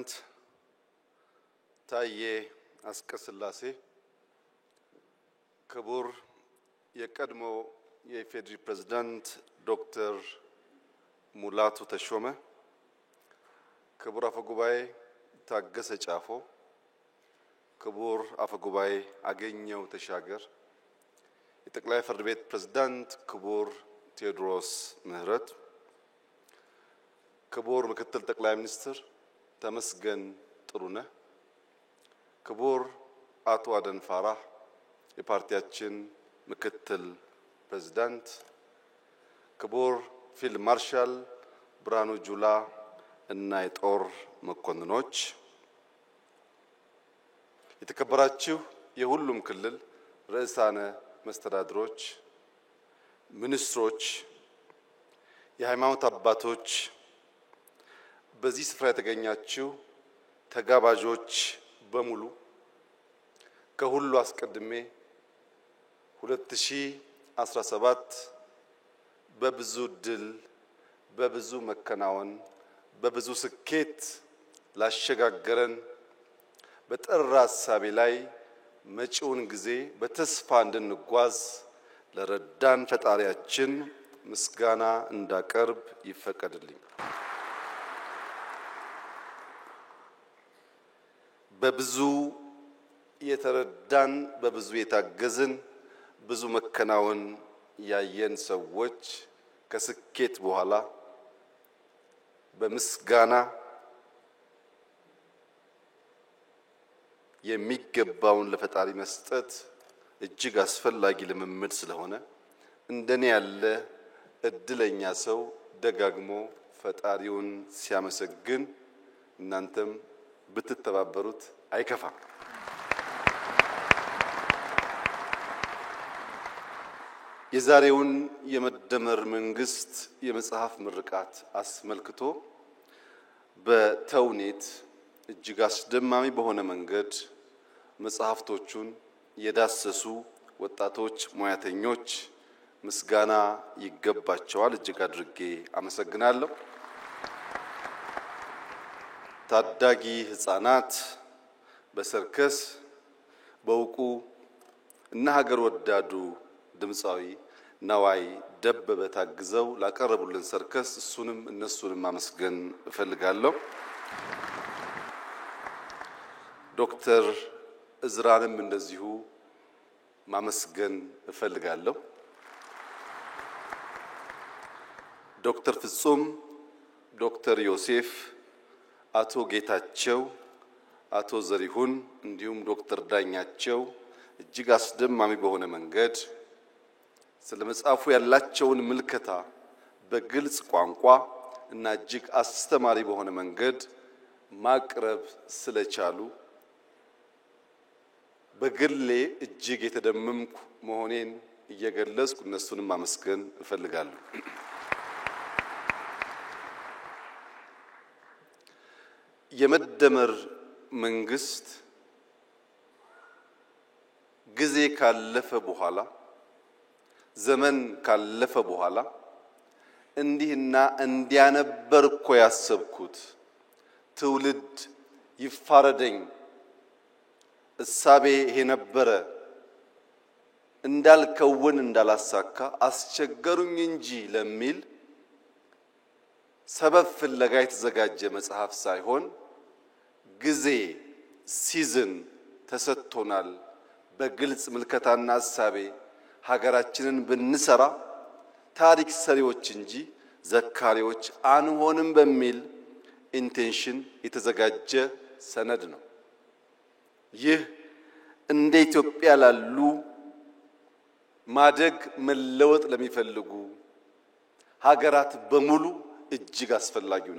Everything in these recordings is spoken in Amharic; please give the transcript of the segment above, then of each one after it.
ፕሬዝዳንት ታዬ አስቀስላሴ፣ ክቡር የቀድሞ የኢፌዴሪ ፕሬዝዳንት ዶክተር ሙላቱ ተሾመ፣ ክቡር አፈጉባኤ ታገሰ ጫፎ፣ ክቡር አፈጉባኤ አገኘው ተሻገር፣ የጠቅላይ ፍርድ ቤት ፕሬዝዳንት ክቡር ቴዎድሮስ ምህረት፣ ክቡር ምክትል ጠቅላይ ሚኒስትር ተመስገን ጥሩነህ፣ ክቡር አቶ አደን ፋራህ የፓርቲያችን ምክትል ፕሬዝዳንት፣ ክቡር ፊልድ ማርሻል ብርሃኑ ጁላ እና የጦር መኮንኖች፣ የተከበራችሁ የሁሉም ክልል ርዕሳነ መስተዳድሮች፣ ሚኒስትሮች፣ የሃይማኖት አባቶች፣ በዚህ ስፍራ የተገኛችሁ ተጋባዦች በሙሉ ከሁሉ አስቀድሜ 2017 በብዙ ድል፣ በብዙ መከናወን፣ በብዙ ስኬት ላሸጋገረን በጠራ ሐሳቤ ላይ መጪውን ጊዜ በተስፋ እንድንጓዝ ለረዳን ፈጣሪያችን ምስጋና እንዳቀርብ ይፈቀድልኝ። በብዙ የተረዳን፣ በብዙ የታገዝን፣ ብዙ መከናወን ያየን ሰዎች ከስኬት በኋላ በምስጋና የሚገባውን ለፈጣሪ መስጠት እጅግ አስፈላጊ ልምምድ ስለሆነ እንደኔ ያለ እድለኛ ሰው ደጋግሞ ፈጣሪውን ሲያመሰግን እናንተም ብትተባበሩት አይከፋም። የዛሬውን የመደመር መንግስት የመጽሐፍ ምርቃት አስመልክቶ በተውኔት እጅግ አስደማሚ በሆነ መንገድ መጽሐፍቶቹን የዳሰሱ ወጣቶች ሙያተኞች ምስጋና ይገባቸዋል። እጅግ አድርጌ አመሰግናለሁ። ታዳጊ ህፃናት በሰርከስ በውቁ እና ሀገር ወዳዱ ድምፃዊ ነዋይ ደበበ ታግዘው ላቀረቡልን ሰርከስ እሱንም እነሱንም ማመስገን እፈልጋለሁ። ዶክተር እዝራንም እንደዚሁ ማመስገን እፈልጋለሁ። ዶክተር ፍጹም፣ ዶክተር ዮሴፍ፣ አቶ ጌታቸው፣ አቶ ዘሪሁን እንዲሁም ዶክተር ዳኛቸው እጅግ አስደማሚ በሆነ መንገድ ስለ መጽሐፉ ያላቸውን ምልከታ በግልጽ ቋንቋ እና እጅግ አስተማሪ በሆነ መንገድ ማቅረብ ስለቻሉ በግሌ እጅግ የተደመምኩ መሆኔን እየገለጽኩ እነሱንም ማመስገን እፈልጋለሁ። የመደመር መንግስት ጊዜ ካለፈ በኋላ ዘመን ካለፈ በኋላ እንዲህና እንዲያነበርኮ ያሰብኩት ትውልድ ይፋረደኝ እሳቤ ይሄ ነበረ እንዳልከውን እንዳላሳካ አስቸገሩኝ እንጂ ለሚል ሰበብ ፍለጋ የተዘጋጀ መጽሐፍ ሳይሆን ጊዜ ሲዝን ተሰጥቶናል። በግልጽ ምልከታና ሐሳቤ ሀገራችንን ብንሰራ ታሪክ ሰሪዎች እንጂ ዘካሪዎች አንሆንም በሚል ኢንቴንሽን የተዘጋጀ ሰነድ ነው። ይህ እንደ ኢትዮጵያ ላሉ ማደግ መለወጥ ለሚፈልጉ ሀገራት በሙሉ እጅግ አስፈላጊው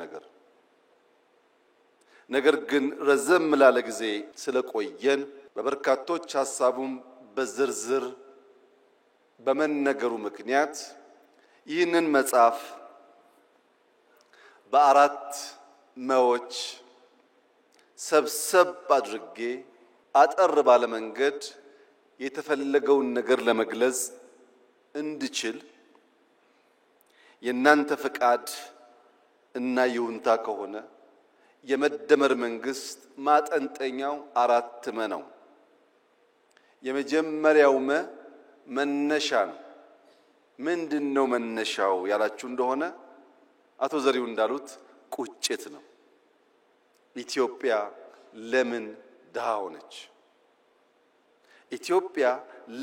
ነገር ግን ረዘም ላለ ጊዜ ስለቆየን በበርካቶች ሐሳቡም በዝርዝር በመነገሩ ምክንያት ይህንን መጽሐፍ በአራት መዎች ሰብሰብ አድርጌ አጠር ባለ መንገድ የተፈለገውን ነገር ለመግለጽ እንድችል የናንተ ፍቃድ እና ይሁንታ ከሆነ የመደመር መንግስት ማጠንጠኛው 4 መ ነው። የመጀመሪያው መነሻ ነው። ምንድነው መነሻው ያላችሁ እንደሆነ አቶ ዘሪው እንዳሉት ቁጭት ነው። ኢትዮጵያ ለምን ድሃ ሆነች? ኢትዮጵያ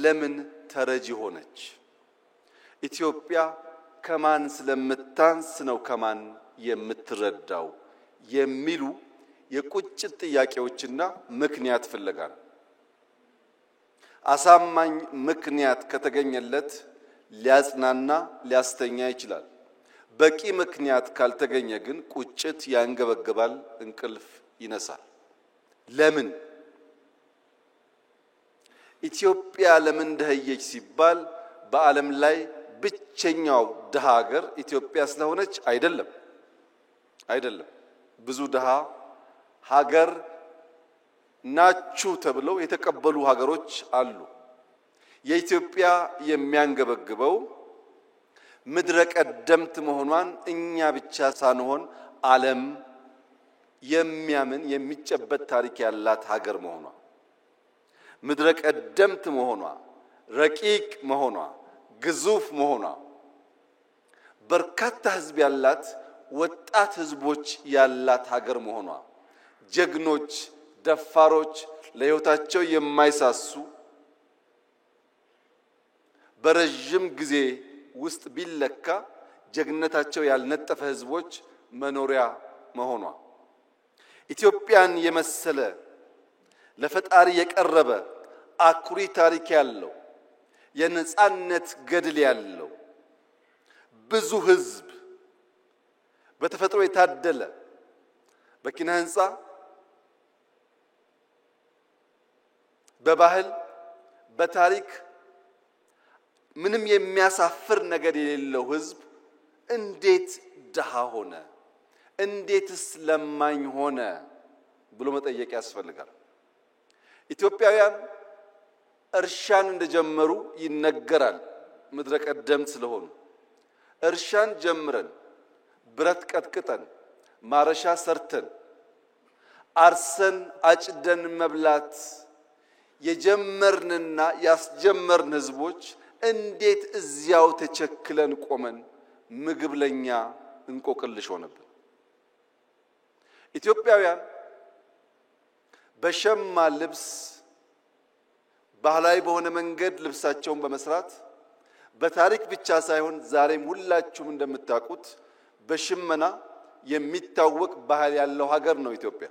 ለምን ተረጂ ሆነች? ኢትዮጵያ ከማን ስለምታንስ ነው ከማን የምትረዳው የሚሉ የቁጭት ጥያቄዎችና ምክንያት ፍለጋ ነው። አሳማኝ ምክንያት ከተገኘለት ሊያጽናና ሊያስተኛ ይችላል። በቂ ምክንያት ካልተገኘ ግን ቁጭት ያንገበግባል፣ እንቅልፍ ይነሳል። ለምን ኢትዮጵያ ለምን ደህየች ሲባል በዓለም ላይ ብቸኛው ድሃ ሀገር ኢትዮጵያ ስለሆነች አይደለም። ብዙ ድሃ ሀገር ናችሁ ተብለው የተቀበሉ ሀገሮች አሉ። የኢትዮጵያ የሚያንገበግበው ምድረ ቀደምት መሆኗን እኛ ብቻ ሳንሆን ዓለም የሚያምን የሚጨበት ታሪክ ያላት ሀገር መሆኗ፣ ምድረ ቀደምት መሆኗ፣ ረቂቅ መሆኗ፣ ግዙፍ መሆኗ፣ በርካታ ህዝብ ያላት ወጣት ህዝቦች ያላት ሀገር መሆኗ፣ ጀግኖች ደፋሮች ለህይወታቸው የማይሳሱ በረጅም ጊዜ ውስጥ ቢለካ ጀግነታቸው ያልነጠፈ ህዝቦች መኖሪያ መሆኗ፣ ኢትዮጵያን የመሰለ ለፈጣሪ የቀረበ አኩሪ ታሪክ ያለው የነጻነት ገድል ያለው ብዙ ህዝብ በተፈጥሮ የታደለ በኪነ ህንጻ በባህል በታሪክ ምንም የሚያሳፍር ነገር የሌለው ህዝብ እንዴት ድሃ ሆነ? እንዴትስ ለማኝ ሆነ ብሎ መጠየቅ ያስፈልጋል። ኢትዮጵያውያን እርሻን እንደጀመሩ ይነገራል። ምድረ ቀደምት ስለሆኑ እርሻን ጀምረን ብረት ቀጥቅጠን ማረሻ ሰርተን አርሰን አጭደን መብላት የጀመርንና ያስጀመርን ህዝቦች እንዴት እዚያው ተቸክለን ቆመን ምግብ ለኛ እንቆቅልሽ ሆነብን? ኢትዮጵያውያን በሸማ ልብስ ባህላዊ በሆነ መንገድ ልብሳቸውን በመስራት በታሪክ ብቻ ሳይሆን ዛሬም ሁላችሁም እንደምታውቁት በሽመና የሚታወቅ ባህል ያለው ሀገር ነው ኢትዮጵያ።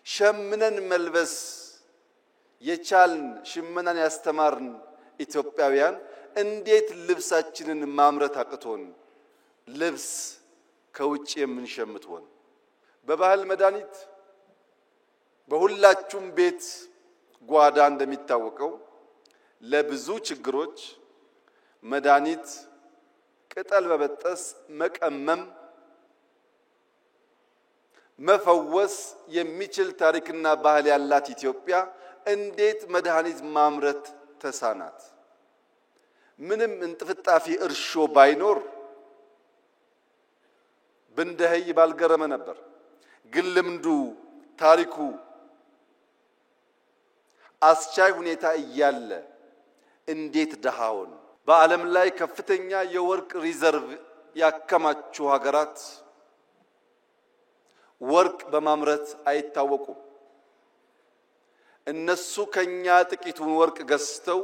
ሸምነን መልበስ የቻልን ሽመናን ያስተማርን ኢትዮጵያውያን እንዴት ልብሳችንን ማምረት አቅቶን ልብስ ከውጭ የምንሸምት ሆነ? በባህል መድኃኒት በሁላችሁም ቤት ጓዳ እንደሚታወቀው ለብዙ ችግሮች መድኃኒት ቅጠል በበጠስ መቀመም መፈወስ የሚችል ታሪክና ባህል ያላት ኢትዮጵያ እንዴት መድኃኒት ማምረት ተሳናት? ምንም እንጥፍጣፊ እርሾ ባይኖር ብንደህይ ባልገረመ ነበር። ግን ልምዱ ታሪኩ አስቻይ ሁኔታ እያለ እንዴት ድሃውን? በዓለም ላይ ከፍተኛ የወርቅ ሪዘርቭ ያከማቹ ሀገራት ወርቅ በማምረት አይታወቁም። እነሱ ከኛ ጥቂቱን ወርቅ ገዝተው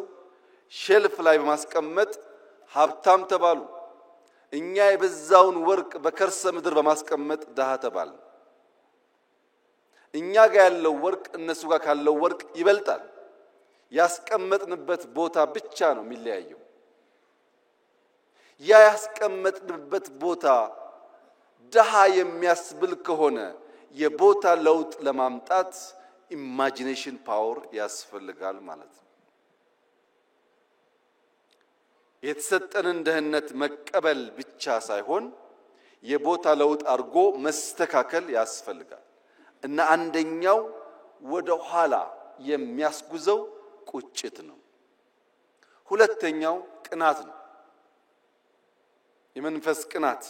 ሼልፍ ላይ በማስቀመጥ ሀብታም ተባሉ። እኛ የበዛውን ወርቅ በከርሰ ምድር በማስቀመጥ ድሃ ተባል። እኛ ጋር ያለው ወርቅ እነሱ ጋር ካለው ወርቅ ይበልጣል። ያስቀመጥንበት ቦታ ብቻ ነው የሚለያየው። ያ ያስቀመጥንበት ቦታ ድሃ የሚያስብል ከሆነ የቦታ ለውጥ ለማምጣት ኢማጂኔሽን ፓወር ያስፈልጋል ማለት ነው። የተሰጠንን ደህንነት መቀበል ብቻ ሳይሆን የቦታ ለውጥ አድርጎ መስተካከል ያስፈልጋል እና አንደኛው ወደ ኋላ የሚያስጉዘው ቁጭት ነው። ሁለተኛው ቅናት ነው። የመንፈስ ቅናት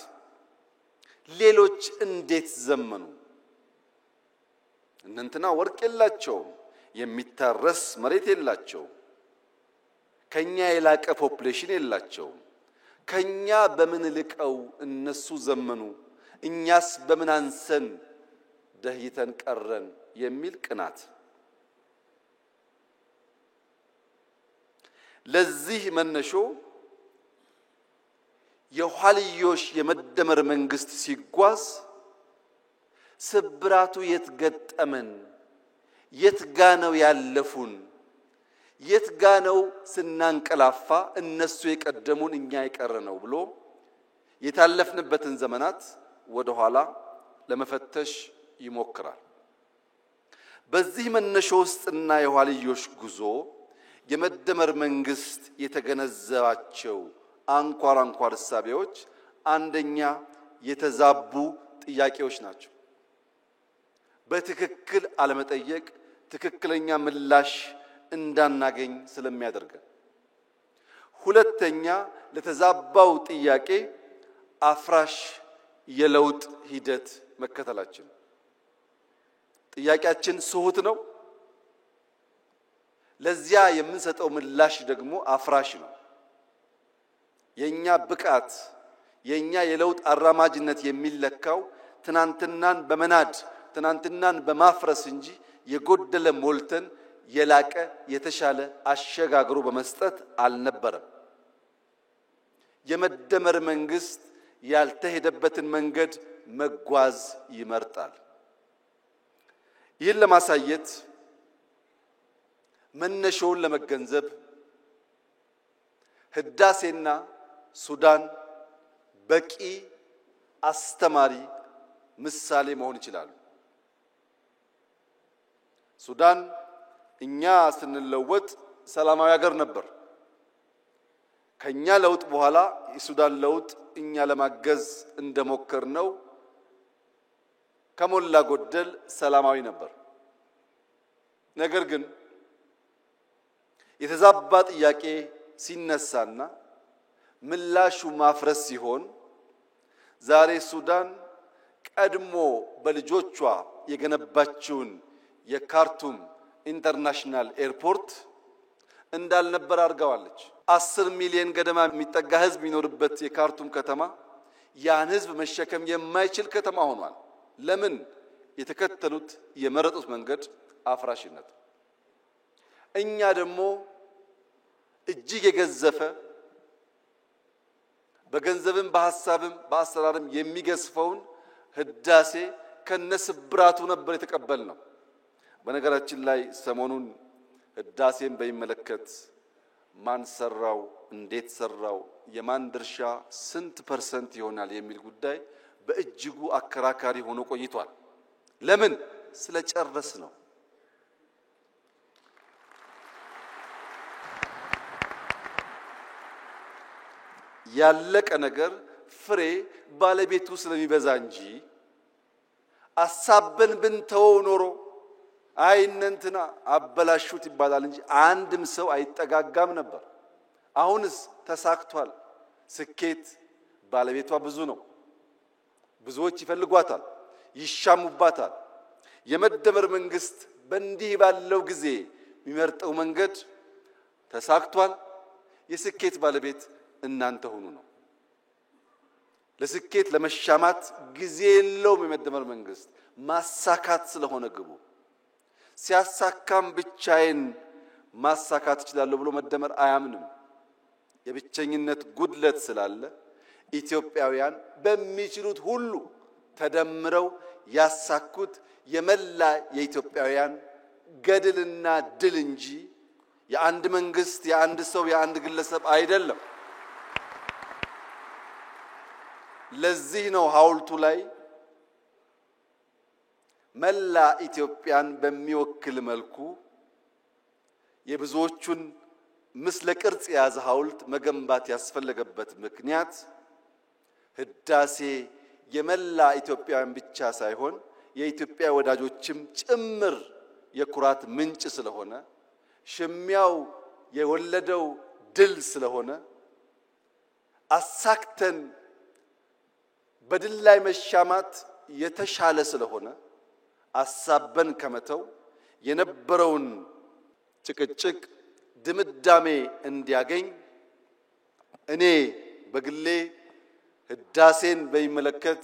ሌሎች እንዴት ዘመኑ? እነንትና ወርቅ የላቸውም፣ የሚታረስ መሬት የላቸውም፣ ከኛ የላቀ ፖፑሌሽን የላቸውም፣ ከኛ በምን ልቀው እነሱ ዘመኑ፣ እኛስ በምን አንሰን ደህይተን ቀረን የሚል ቅናት። ለዚህ መነሾ የኋልዮሽ የመደመር መንግስት ሲጓዝ ስብራቱ የትገጠመን የትጋነው ያለፉን የትጋነው ስናንቀላፋ እነሱ የቀደሙን እኛ የቀረነው ብሎ የታለፍንበትን ዘመናት ወደ ኋላ ለመፈተሽ ይሞክራል። በዚህ መነሾ ውስጥና የኋልዮሽ ጉዞ የመደመር መንግስት የተገነዘባቸው አንኳር እሳቤዎች አንደኛ የተዛቡ ጥያቄዎች ናቸው። በትክክል አለመጠየቅ ትክክለኛ ምላሽ እንዳናገኝ ስለሚያደርገን። ሁለተኛ ለተዛባው ጥያቄ አፍራሽ የለውጥ ሂደት መከተላችን። ጥያቄያችን ስሁት ነው፣ ለዚያ የምንሰጠው ምላሽ ደግሞ አፍራሽ ነው። የኛ ብቃት የኛ የለውጥ አራማጅነት የሚለካው ትናንትናን በመናድ ትናንትናን በማፍረስ እንጂ የጎደለ ሞልተን የላቀ የተሻለ አሸጋግሮ በመስጠት አልነበረም። የመደመር መንግስት ያልተሄደበትን መንገድ መጓዝ ይመርጣል። ይህን ለማሳየት መነሾውን ለመገንዘብ ህዳሴና ሱዳን በቂ አስተማሪ ምሳሌ መሆን ይችላሉ። ሱዳን እኛ ስንለወጥ ሰላማዊ ሀገር ነበር። ከኛ ለውጥ በኋላ የሱዳን ለውጥ እኛ ለማገዝ እንደሞከርነው ከሞላ ጎደል ሰላማዊ ነበር። ነገር ግን የተዛባ ጥያቄ ሲነሳና ምላሹ ማፍረስ ሲሆን ዛሬ ሱዳን ቀድሞ በልጆቿ የገነባችውን የካርቱም ኢንተርናሽናል ኤርፖርት እንዳልነበር አድርጋዋለች። 10 ሚሊዮን ገደማ የሚጠጋ ህዝብ የሚኖርበት የካርቱም ከተማ ያን ህዝብ መሸከም የማይችል ከተማ ሆኗል። ለምን? የተከተሉት የመረጡት መንገድ አፍራሽነት። እኛ ደግሞ እጅግ የገዘፈ በገንዘብም በሐሳብም በአሰራርም የሚገስፈውን ህዳሴ ከነስብራቱ ነበር የተቀበልነው። በነገራችን ላይ ሰሞኑን ህዳሴን በሚመለከት ማን ሰራው፣ እንዴት ሰራው፣ የማን ድርሻ ስንት ፐርሰንት ይሆናል የሚል ጉዳይ በእጅጉ አከራካሪ ሆኖ ቆይቷል። ለምን? ስለጨረስ ነው። ያለቀ ነገር ፍሬ ባለቤቱ ስለሚበዛ እንጂ አሳበን ብንተው ኖሮ አይነንትና አበላሹት ይባላል እንጂ አንድም ሰው አይጠጋጋም ነበር። አሁንስ ተሳክቷል። ስኬት ባለቤቷ ብዙ ነው። ብዙዎች ይፈልጓታል፣ ይሻሙባታል። የመደመር መንግስት በእንዲህ ባለው ጊዜ የሚመርጠው መንገድ ተሳክቷል። የስኬት ባለቤት እናንተ ሆኑ ነው። ለስኬት ለመሻማት ጊዜ የለውም የመደመር መንግስት። ማሳካት ስለሆነ ግቡ። ሲያሳካም ብቻዬን ማሳካት እችላለሁ ብሎ መደመር አያምንም። የብቸኝነት ጉድለት ስላለ ኢትዮጵያውያን በሚችሉት ሁሉ ተደምረው ያሳኩት የመላ የኢትዮጵያውያን ገድልና ድል እንጂ የአንድ መንግስት፣ የአንድ ሰው፣ የአንድ ግለሰብ አይደለም። ለዚህ ነው ሐውልቱ ላይ መላ ኢትዮጵያን በሚወክል መልኩ የብዙዎቹን ምስለ ቅርጽ የያዘ ሐውልት መገንባት ያስፈለገበት ምክንያት ህዳሴ የመላ ኢትዮጵያውያን ብቻ ሳይሆን የኢትዮጵያ ወዳጆችም ጭምር የኩራት ምንጭ ስለሆነ ሽሚያው የወለደው ድል ስለሆነ አሳክተን በድል ላይ መሻማት የተሻለ ስለሆነ አሳበን ከመተው የነበረውን ጭቅጭቅ ድምዳሜ እንዲያገኝ እኔ በግሌ ህዳሴን በሚመለከት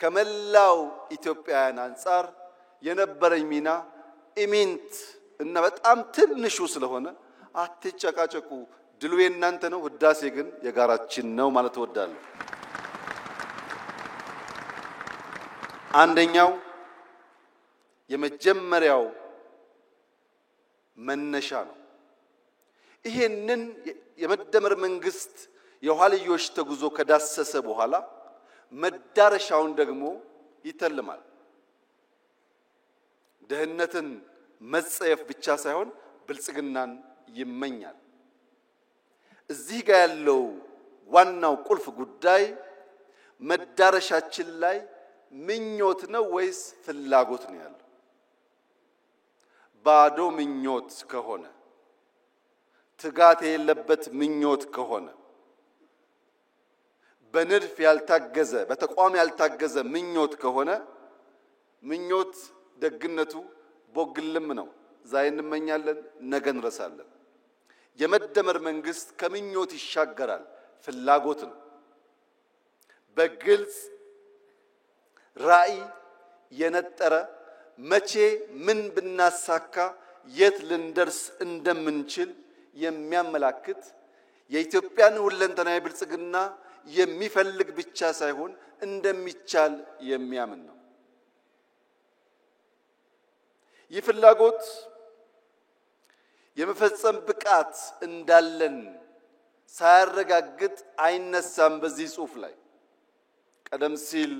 ከመላው ኢትዮጵያውያን አንፃር የነበረኝ ሚና ኢሚንት እና በጣም ትንሹ ስለሆነ አትጨቃጨቁ፣ ድሉ የእናንተ ነው፣ ህዳሴ ግን የጋራችን ነው ማለት እወዳለሁ። አንደኛው የመጀመሪያው መነሻ ነው። ይሄንን የመደመር መንግስት የኋልዮሽ ተጉዞ ከዳሰሰ በኋላ መዳረሻውን ደግሞ ይተልማል። ደህንነትን መጸየፍ ብቻ ሳይሆን ብልጽግናን ይመኛል። እዚህ ጋር ያለው ዋናው ቁልፍ ጉዳይ መዳረሻችን ላይ ምኞት ነው ወይስ ፍላጎት ነው ያለው? ባዶ ምኞት ከሆነ ትጋት የሌለበት ምኞት ከሆነ በንድፍ ያልታገዘ በተቋም ያልታገዘ ምኞት ከሆነ ምኞት ደግነቱ ቦግልም ነው። ዛሬ እንመኛለን፣ ነገ እንረሳለን። የመደመር መንግስት ከምኞት ይሻገራል፣ ፍላጎት ነው። በግልጽ ራዕይ የነጠረ መቼ ምን ብናሳካ የት ልንደርስ እንደምንችል የሚያመላክት የኢትዮጵያን ሁለንተናዊ ብልጽግና የሚፈልግ ብቻ ሳይሆን እንደሚቻል የሚያምን ነው። ይህ ፍላጎት የመፈጸም ብቃት እንዳለን ሳያረጋግጥ አይነሳም። በዚህ ጽሑፍ ላይ ቀደም ሲል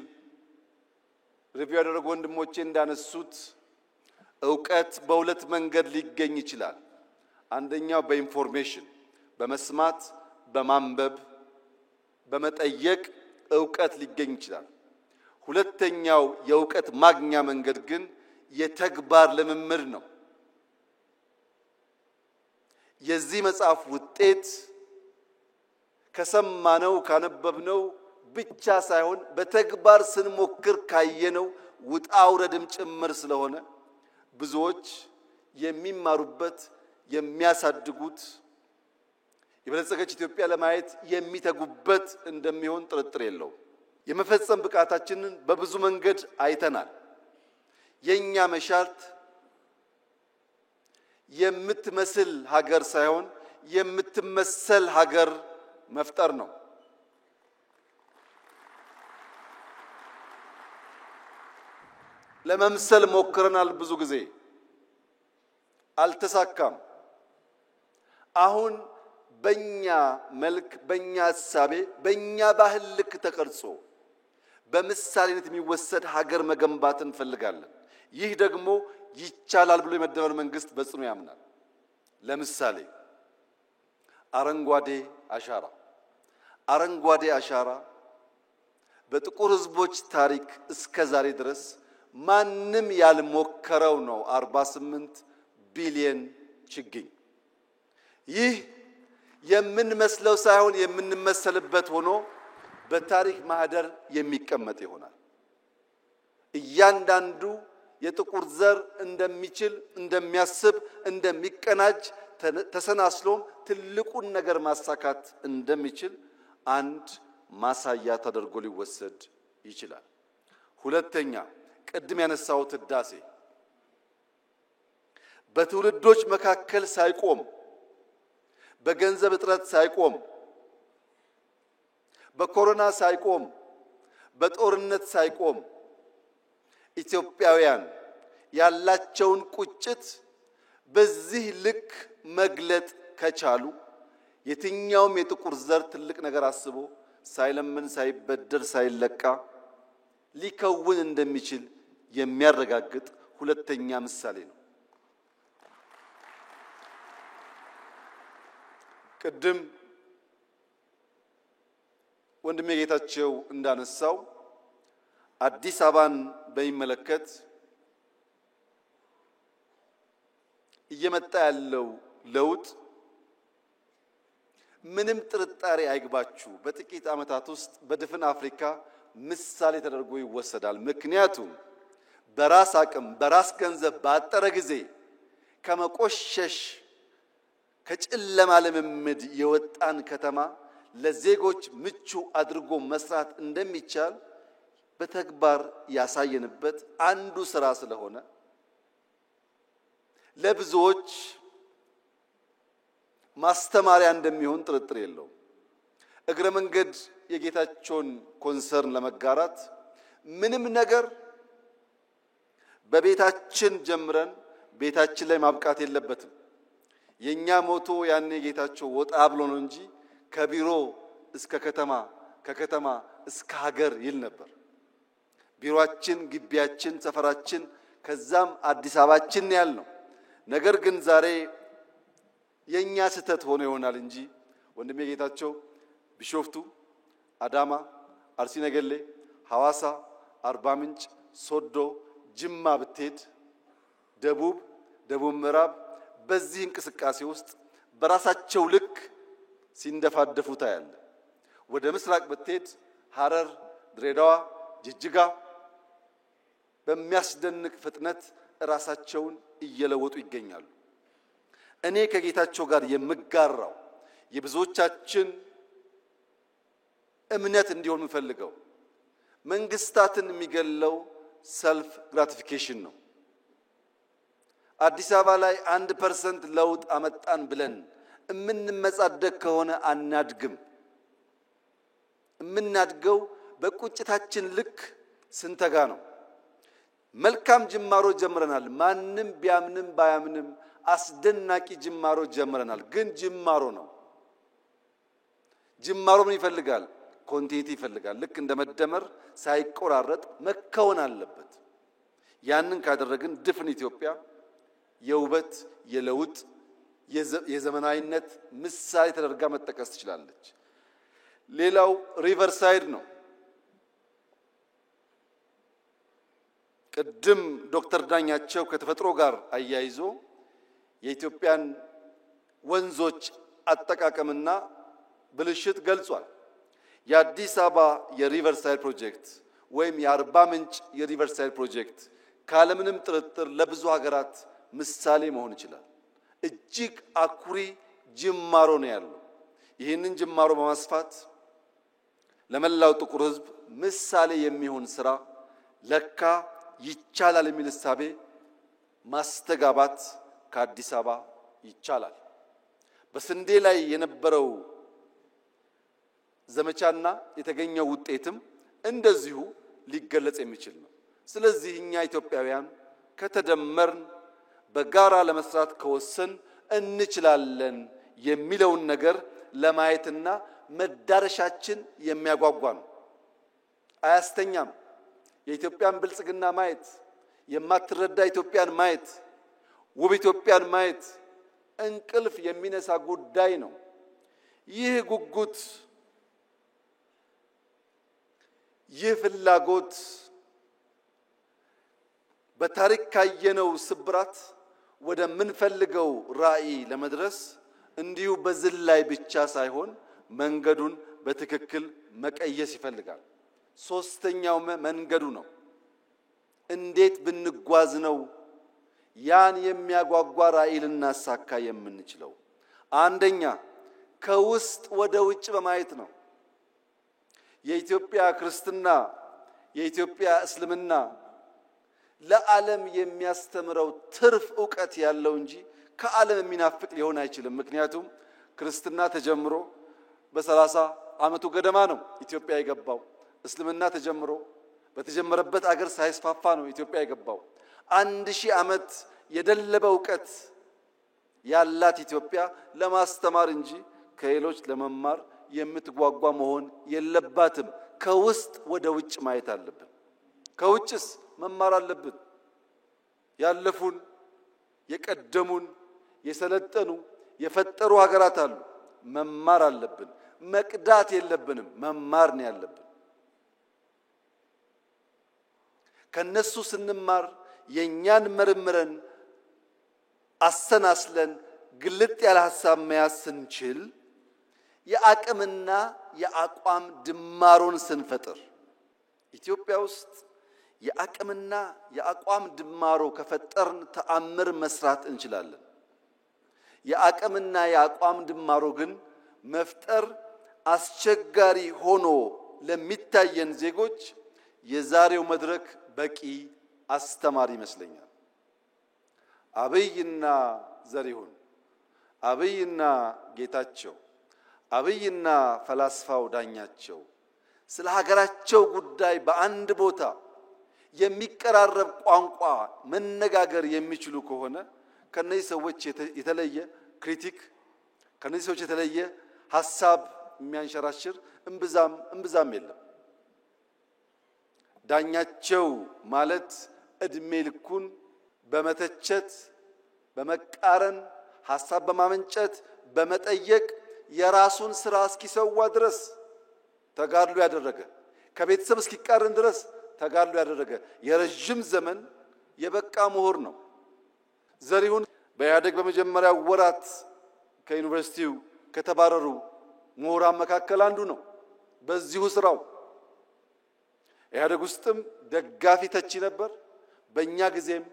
ሪቪው ያደረጉ ወንድሞቼ እንዳነሱት ዕውቀት በሁለት መንገድ ሊገኝ ይችላል። አንደኛው በኢንፎርሜሽን በመስማት በማንበብ በመጠየቅ ዕውቀት ሊገኝ ይችላል። ሁለተኛው የዕውቀት ማግኛ መንገድ ግን የተግባር ልምምድ ነው። የዚህ መጽሐፍ ውጤት ከሰማነው ካነበብነው ብቻ ሳይሆን በተግባር ስንሞክር ካየነው ውጣ ውረድም ጭምር ስለሆነ ብዙዎች የሚማሩበት የሚያሳድጉት የበለጸገች ኢትዮጵያ ለማየት የሚተጉበት እንደሚሆን ጥርጥር የለውም። የመፈጸም ብቃታችንን በብዙ መንገድ አይተናል። የኛ መሻት የምትመስል ሀገር ሳይሆን የምትመሰል ሀገር መፍጠር ነው። ለመምሰል ሞክረናል፣ ብዙ ጊዜ አልተሳካም። አሁን በእኛ መልክ በእኛ ሐሳቤ በእኛ ባህል ልክ ተቀርጾ በምሳሌነት የሚወሰድ ሀገር መገንባት እንፈልጋለን። ይህ ደግሞ ይቻላል ብሎ የመደመር መንግስት በጽኑ ያምናል። ለምሳሌ አረንጓዴ አሻራ በጥቁር ህዝቦች ታሪክ እስከ ዛሬ ድረስ ማንም ያልሞከረው ነው። 48 ቢሊዮን ችግኝ። ይህ የምንመስለው ሳይሆን የምንመሰልበት ሆኖ በታሪክ ማህደር የሚቀመጥ ይሆናል። እያንዳንዱ የጥቁር ዘር እንደሚችል እንደሚያስብ እንደሚቀናጅ ተሰናስሎም ትልቁን ነገር ማሳካት እንደሚችል አንድ ማሳያ ተደርጎ ሊወሰድ ይችላል። ሁለተኛ ቅድም ያነሳሁት ህዳሴ በትውልዶች መካከል ሳይቆም በገንዘብ እጥረት ሳይቆም በኮሮና ሳይቆም በጦርነት ሳይቆም ኢትዮጵያውያን ያላቸውን ቁጭት በዚህ ልክ መግለጥ ከቻሉ የትኛውም የጥቁር ዘር ትልቅ ነገር አስቦ ሳይለምን ሳይበደር ሳይለቃ ሊከውን እንደሚችል የሚያረጋግጥ ሁለተኛ ምሳሌ ነው። ቅድም ወንድሜ ጌታቸው እንዳነሳው አዲስ አበባን በሚመለከት እየመጣ ያለው ለውጥ ምንም ጥርጣሬ አይግባችሁ በጥቂት ዓመታት ውስጥ በድፍን አፍሪካ ምሳሌ ተደርጎ ይወሰዳል። ምክንያቱም በራስ አቅም በራስ ገንዘብ ባጠረ ጊዜ ከመቆሸሽ ከጨለማ ልምምድ የወጣን ከተማ ለዜጎች ምቹ አድርጎ መስራት እንደሚቻል በተግባር ያሳየንበት አንዱ ስራ ስለሆነ ለብዙዎች ማስተማሪያ እንደሚሆን ጥርጥር የለውም። እግረ መንገድ የጌታቸውን ኮንሰርን ለመጋራት ምንም ነገር በቤታችን ጀምረን ቤታችን ላይ ማብቃት የለበትም። የኛ ሞቶ ያኔ ጌታቸው ወጣ ብሎ ነው እንጂ ከቢሮ እስከ ከተማ ከከተማ እስከ ሀገር ይል ነበር። ቢሮአችን፣ ግቢያችን፣ ሰፈራችን ከዛም አዲስ አበባችን ያልነው ነገር ግን ዛሬ የኛ ስህተት ሆኖ ይሆናል እንጂ ወንድሜ ጌታቸው ቢሾፍቱ፣ አዳማ፣ አርሲ ነገሌ፣ ሐዋሳ፣ አርባ ምንጭ፣ ሶዶ፣ ጅማ ብትሄድ ደቡብ ምዕራብ በዚህ እንቅስቃሴ ውስጥ በራሳቸው ልክ ሲንደፋደፉ ታያለ። ወደ ምስራቅ ብትሄድ ሐረር፣ ድሬዳዋ፣ ጅጅጋ በሚያስደንቅ ፍጥነት ራሳቸውን እየለወጡ ይገኛሉ። እኔ ከጌታቸው ጋር የምጋራው የብዙዎቻችን እምነት እንዲሆን የምፈልገው መንግስታትን የሚገለው ሰልፍ ግራቲፊኬሽን ነው። አዲስ አበባ ላይ 1% ለውጥ አመጣን ብለን እምንመጻደቅ ከሆነ አናድግም። እምናድገው በቁጭታችን ልክ ስንተጋ ነው። መልካም ጅማሮ ጀምረናል። ማንም ቢያምንም ባያምንም አስደናቂ ጅማሮ ጀምረናል። ግን ጅማሮ ነው። ጅማሮ ምን ይፈልጋል? ኮንቲኒቲ ይፈልጋል። ልክ እንደ መደመር ሳይቆራረጥ መከወን አለበት። ያንን ካደረግን ድፍን ኢትዮጵያ የውበት የለውጥ የዘመናዊነት ምሳሌ ተደርጋ መጠቀስ ትችላለች። ሌላው ሪቨርሳይድ ነው። ቅድም ዶክተር ዳኛቸው ከተፈጥሮ ጋር አያይዞ የኢትዮጵያን ወንዞች አጠቃቀምና ብልሽት ገልጿል። የአዲስ አበባ የሪቨርሳይድ ፕሮጀክት ወይም የአርባ ምንጭ የሪቨርሳይድ ፕሮጀክት ካለምንም ጥርጥር ለብዙ ሀገራት ምሳሌ መሆን ይችላል። እጅግ አኩሪ ጅማሮ ነው ያለው። ይህንን ጅማሮ በማስፋት ለመላው ጥቁር ሕዝብ ምሳሌ የሚሆን ስራ ለካ ይቻላል የሚል እሳቤ ማስተጋባት ከአዲስ አበባ ይቻላል። በስንዴ ላይ የነበረው ዘመቻና የተገኘው ውጤትም እንደዚሁ ሊገለጽ የሚችል ነው። ስለዚህ እኛ ኢትዮጵያውያን ከተደመርን በጋራ ለመስራት ከወሰን እንችላለን የሚለውን ነገር ለማየትና መዳረሻችን የሚያጓጓ ነው። አያስተኛም። የኢትዮጵያን ብልጽግና ማየት፣ የማትረዳ ኢትዮጵያን ማየት፣ ውብ ኢትዮጵያን ማየት እንቅልፍ የሚነሳ ጉዳይ ነው። ይህ ጉጉት፣ ይህ ፍላጎት በታሪክ ካየነው ስብራት ወደ ምንፈልገው ራዕይ ለመድረስ እንዲሁ በዝላይ ብቻ ሳይሆን መንገዱን በትክክል መቀየስ ይፈልጋል። ሶስተኛው መንገዱ ነው። እንዴት ብንጓዝ ነው ያን የሚያጓጓ ራዕይ ልናሳካ የምንችለው? አንደኛ ከውስጥ ወደ ውጭ በማየት ነው። የኢትዮጵያ ክርስትና፣ የኢትዮጵያ እስልምና ለዓለም የሚያስተምረው ትርፍ ዕውቀት ያለው እንጂ ከዓለም የሚናፍቅ ሊሆን አይችልም። ምክንያቱም ክርስትና ተጀምሮ በ30 ዓመቱ ገደማ ነው ኢትዮጵያ የገባው። እስልምና ተጀምሮ በተጀመረበት አገር ሳይስፋፋ ነው ኢትዮጵያ የገባው። 1000 ዓመት የደለበ ዕውቀት ያላት ኢትዮጵያ ለማስተማር እንጂ ከሌሎች ለመማር የምትጓጓ መሆን የለባትም። ከውስጥ ወደ ውጭ ማየት አለብን። ከውጭስ መማር አለብን። ያለፉን፣ የቀደሙን፣ የሰለጠኑ፣ የፈጠሩ ሀገራት አሉ። መማር አለብን። መቅዳት የለብንም። መማር ነው ያለብን። ከነሱ ስንማር የኛን መርምረን አሰናስለን ግልጥ ያለ ሐሳብ መያዝ ስንችል የአቅምና የአቋም ድማሮን ስንፈጥር ኢትዮጵያ ውስጥ የአቅምና የአቋም ድማሮ ከፈጠርን ተአምር መስራት እንችላለን። የአቅምና የአቋም ድማሮ ግን መፍጠር አስቸጋሪ ሆኖ ለሚታየን ዜጎች የዛሬው መድረክ በቂ አስተማሪ ይመስለኛል። አብይና ዘሪሁን፣ አብይና ጌታቸው፣ አብይና ፈላስፋው ዳኛቸው ስለ ሀገራቸው ጉዳይ በአንድ ቦታ የሚቀራረብ ቋንቋ መነጋገር የሚችሉ ከሆነ ከነዚህ ሰዎች የተለየ ክሪቲክ ከነዚህ ሰዎች የተለየ ሐሳብ የሚያንሸራሽር እምብዛም የለም። ዳኛቸው ማለት እድሜ ልኩን በመተቸት በመቃረን ሐሳብ በማመንጨት በመጠየቅ የራሱን ስራ እስኪሰዋ ድረስ ተጋድሎ ያደረገ ከቤተሰብ እስኪቃረን ድረስ ተጋድሎ ያደረገ የረጅም ዘመን የበቃ ምሁር ነው። ዘሪሁን በኢህአዴግ በመጀመሪያው ወራት ከዩኒቨርሲቲው ከተባረሩ ምሁራን መካከል አንዱ ነው። በዚሁ ስራው ኢህአዴግ ውስጥም ደጋፊ ተቺ ነበር፣ በእኛ ጊዜም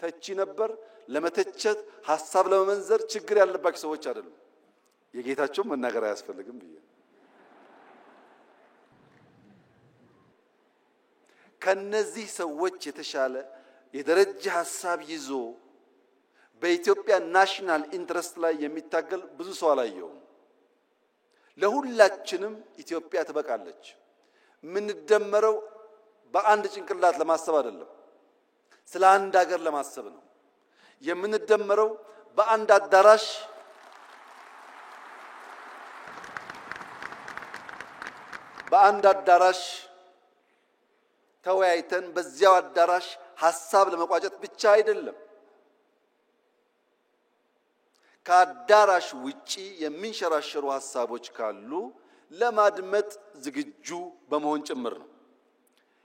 ተቺ ነበር። ለመተቸት ሐሳብ ለመመንዘር ችግር ያለባቸው ሰዎች አይደሉም። የጌታቸው መናገር አያስፈልግም ብዬ ከነዚህ ሰዎች የተሻለ የደረጃ ሐሳብ ይዞ በኢትዮጵያ ናሽናል ኢንትረስት ላይ የሚታገል ብዙ ሰው አላየውም። ለሁላችንም ኢትዮጵያ ትበቃለች። ምን ደመረው በአንድ ጭንቅላት ለማሰብ አይደለም፣ ስለ አንድ ሀገር ለማሰብ ነው። የምንደመረው በአንድ አዳራሽ ተወያይተን በዚያው አዳራሽ ሐሳብ ለመቋጨት ብቻ አይደለም። ከአዳራሽ ውጪ የሚንሸራሸሩ ሐሳቦች ካሉ ለማድመጥ ዝግጁ በመሆን ጭምር ነው።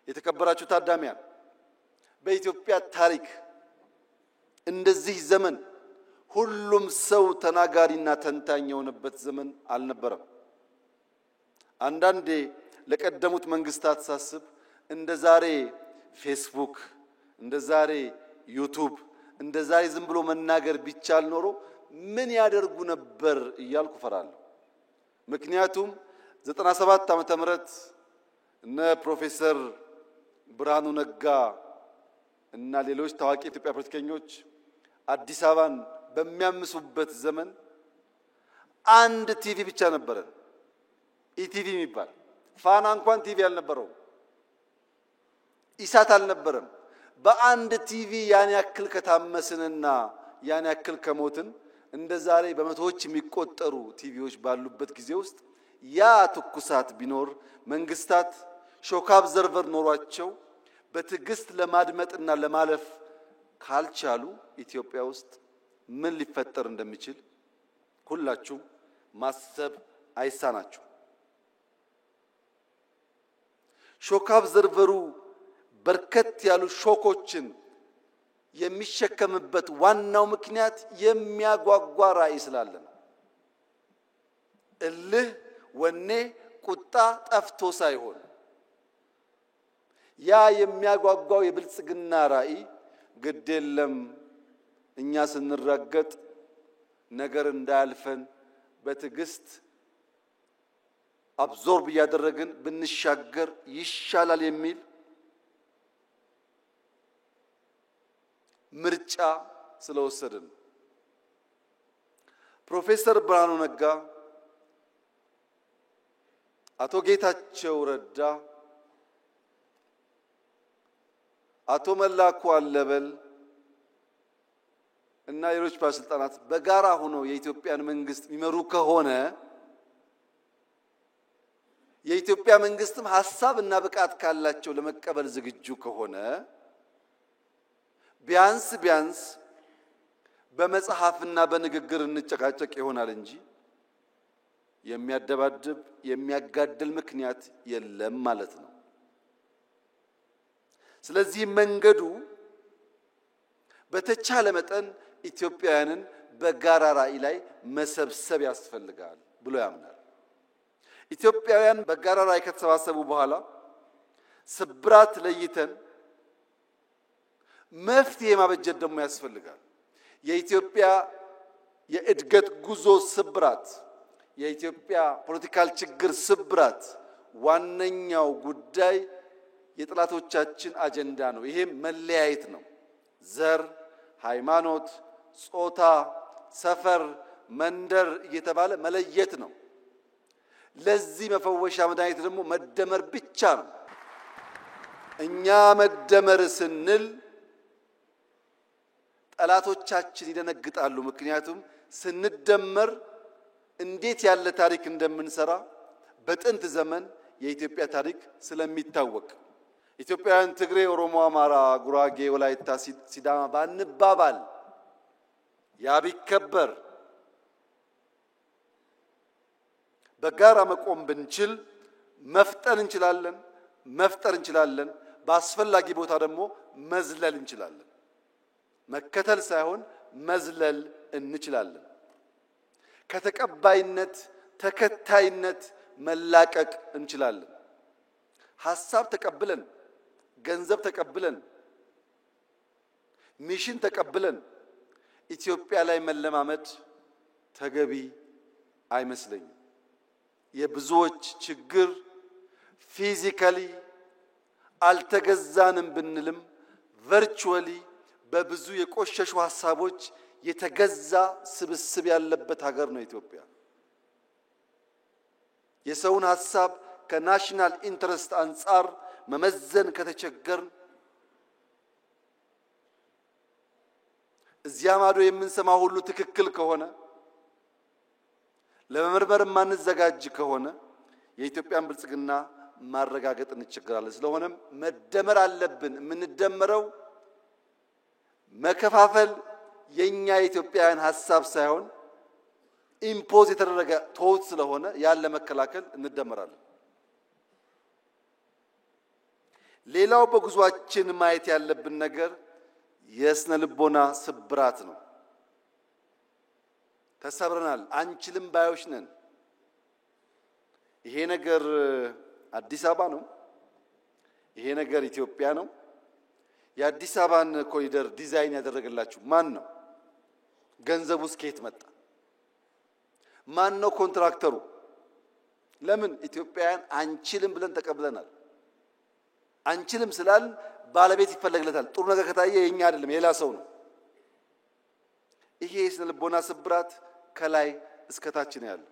የተከበራችሁ ታዳሚያን፣ በኢትዮጵያ ታሪክ እንደዚህ ዘመን ሁሉም ሰው ተናጋሪና ተንታኝ የሆነበት ዘመን አልነበረም። አንዳንዴ ለቀደሙት መንግስታት ሳስብ እንደ ዛሬ ፌስቡክ፣ እንደ ዛሬ ዩቲዩብ፣ እንደ ዛሬ ዝም ብሎ መናገር ቢቻል ኖሮ ምን ያደርጉ ነበር እያልኩ ፈራለሁ። ምክንያቱም 97 ዓመተ ምህረት እነ ፕሮፌሰር ብርሃኑ ነጋ እና ሌሎች ታዋቂ ኢትዮጵያ ፖለቲከኞች አዲስ አበባን በሚያምሱበት ዘመን አንድ ቲቪ ብቻ ነበረ፣ ኢቲቪ የሚባል። ፋና እንኳን ቲቪ አልነበረው፣ ኢሳት አልነበረም። በአንድ ቲቪ ያን ያክል ከታመስንና ያን ያክል ከሞትን እንደ ዛሬ በመቶዎች የሚቆጠሩ ቲቪዎች ባሉበት ጊዜ ውስጥ ያ ትኩሳት ቢኖር መንግስታት ሾክ አብዘርቨር ኖሯቸው በትዕግስት ለማድመጥና ለማለፍ ካልቻሉ ኢትዮጵያ ውስጥ ምን ሊፈጠር እንደሚችል ሁላችሁም ማሰብ አይሳናችሁ። ሾክ አብዘርቨሩ በርከት ያሉ ሾኮችን የሚሸከምበት ዋናው ምክንያት የሚያጓጓ ራዕይ ስላለ ነው። እልህ፣ ወኔ፣ ቁጣ ጠፍቶ ሳይሆን ያ የሚያጓጓው የብልጽግና ራዕይ ግድ የለም እኛ ስንረገጥ ነገር እንዳያልፈን በትዕግስት አብዞርብ ያደረግን ብንሻገር ይሻላል የሚል ምርጫ ስለወሰድን ፕሮፌሰር ብርሃኑ ነጋ፣ አቶ ጌታቸው ረዳ፣ አቶ መላኩ አለበል እና ሌሎች ባለስልጣናት በጋራ ሆነው የኢትዮጵያን መንግስት የሚመሩ ከሆነ የኢትዮጵያ መንግስትም ሐሳብ እና ብቃት ካላቸው ለመቀበል ዝግጁ ከሆነ ቢያንስ በመጽሐፍና በንግግር እንጨቃጨቅ ይሆናል እንጂ የሚያደባድብ የሚያጋድል ምክንያት የለም ማለት ነው። ስለዚህ መንገዱ በተቻለ መጠን ኢትዮጵያውያንን በጋራ ራዕይ ላይ መሰብሰብ ያስፈልጋል ብሎ ያምናል። ኢትዮጵያውያን በጋራ ራዕይ ከተሰባሰቡ በኋላ ስብራት ለይተን መፍትሄ ማበጀት ደግሞ ያስፈልጋል። የኢትዮጵያ የእድገት ጉዞ ስብራት፣ የኢትዮጵያ ፖለቲካል ችግር ስብራት ዋነኛው ጉዳይ የጥላቶቻችን አጀንዳ ነው። ይሄም መለያየት ነው። ዘር፣ ሃይማኖት፣ ጾታ፣ ሰፈር፣ መንደር እየተባለ መለየት ነው። ለዚህ መፈወሻ መድኃኒት ደግሞ መደመር ብቻ ነው። እኛ መደመር ስንል ጠላቶቻችን ይደነግጣሉ። ምክንያቱም ስንደመር እንዴት ያለ ታሪክ እንደምንሰራ በጥንት ዘመን የኢትዮጵያ ታሪክ ስለሚታወቅ ኢትዮጵያውያን ትግሬ፣ ኦሮሞ፣ አማራ፣ ጉራጌ፣ ወላይታ፣ ሲዳማ ባንባባል ያ ቢከበር በጋራ መቆም ብንችል መፍጠር እንችላለን። በአስፈላጊ ቦታ ደግሞ መዝለል እንችላለን። መከተል ሳይሆን መዝለል እንችላለን። ከተቀባይነት ተከታይነት መላቀቅ እንችላለን። ሐሳብ ተቀብለን፣ ገንዘብ ተቀብለን፣ ሚሽን ተቀብለን ኢትዮጵያ ላይ መለማመድ ተገቢ አይመስለኝም። የብዙዎች ችግር ፊዚካሊ አልተገዛንም ብንልም ቨርቹዋሊ በብዙ የቆሸሹ ሐሳቦች የተገዛ ስብስብ ያለበት ሀገር ነው ኢትዮጵያ። የሰውን ሐሳብ ከናሽናል ኢንተረስት አንፃር መመዘን ከተቸገርን እዚያ ማዶ የምንሰማው ሁሉ ትክክል ከሆነ ለመመርመር ማንዘጋጅ ከሆነ የኢትዮጵያን ብልጽግና ማረጋገጥ እንቸገራለን። ስለሆነም መደመር አለብን። የምንደመረው መከፋፈል የኛ የኢትዮጵያውያን ሐሳብ ሳይሆን ኢምፖዝ የተደረገ ቶት ስለሆነ ያለ መከላከል እንደመራለን። ሌላው በጉዟችን ማየት ያለብን ነገር የስነ ልቦና ስብራት ነው። ተሰብረናል፣ አንችልም ባዮች ነን። ይሄ ነገር አዲስ አበባ ነው፣ ይሄ ነገር ኢትዮጵያ ነው። የአዲስ አበባን ኮሪደር ዲዛይን ያደረገላችሁ ማን ነው? ገንዘቡስ ከየት መጣ? ማን ነው ኮንትራክተሩ? ለምን ኢትዮጵያውያን አንችልም ብለን ተቀብለናል። አንችልም ስላል ባለቤት ይፈለግለታል። ጥሩ ነገር ከታየ የኛ አይደለም የሌላ ሰው ነው። ይሄ የስነ ልቦና ስብራት ከላይ እስከ ታች ነው ያለው።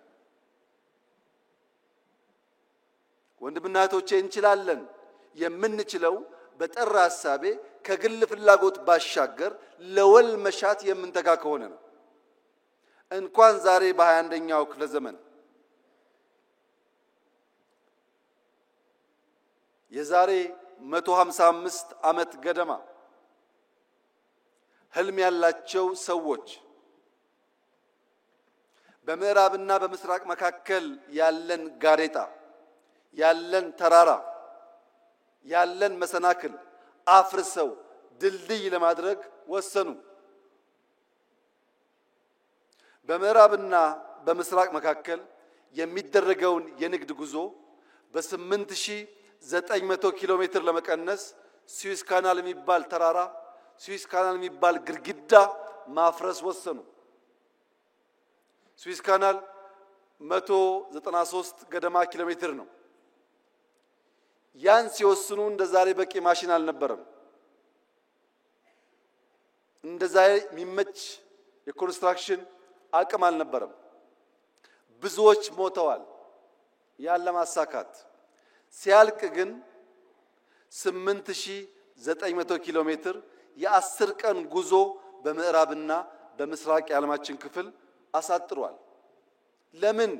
ወንድምና እህቶቼ እንችላለን። የምንችለው በጠራ ሐሳቤ ከግል ፍላጎት ባሻገር ለወል መሻት የምንተጋ ከሆነ ነው። እንኳን ዛሬ በ21ኛው ክፍለ ዘመን የዛሬ 155 ዓመት ገደማ ህልም ያላቸው ሰዎች በምዕራብና በምስራቅ መካከል ያለን ጋሬጣ፣ ያለን ተራራ፣ ያለን መሰናክል አፍርሰው ድልድይ ለማድረግ ወሰኑ። በምዕራብና በምስራቅ መካከል የሚደረገውን የንግድ ጉዞ በ8900 ኪሎ ሜትር ለመቀነስ ስዊስ ካናል የሚባል ተራራ፣ ስዊስ ካናል የሚባል ግድግዳ ማፍረስ ወሰኑ። ስዊስ ካናል 193 ገደማ ኪሎ ሜትር ነው። ያን ሲወስኑ እንደዛሬ በቂ ማሽን አልነበረም። እንደዛሬ የሚመች የኮንስትራክሽን አቅም አልነበረም። ብዙዎች ሞተዋል ያን ለማሳካት። ሲያልቅ ግን 8900 ኪሎ ሜትር የ10 ቀን ጉዞ በምዕራብና በምስራቅ የዓለማችን ክፍል አሳጥሯል። ለምን?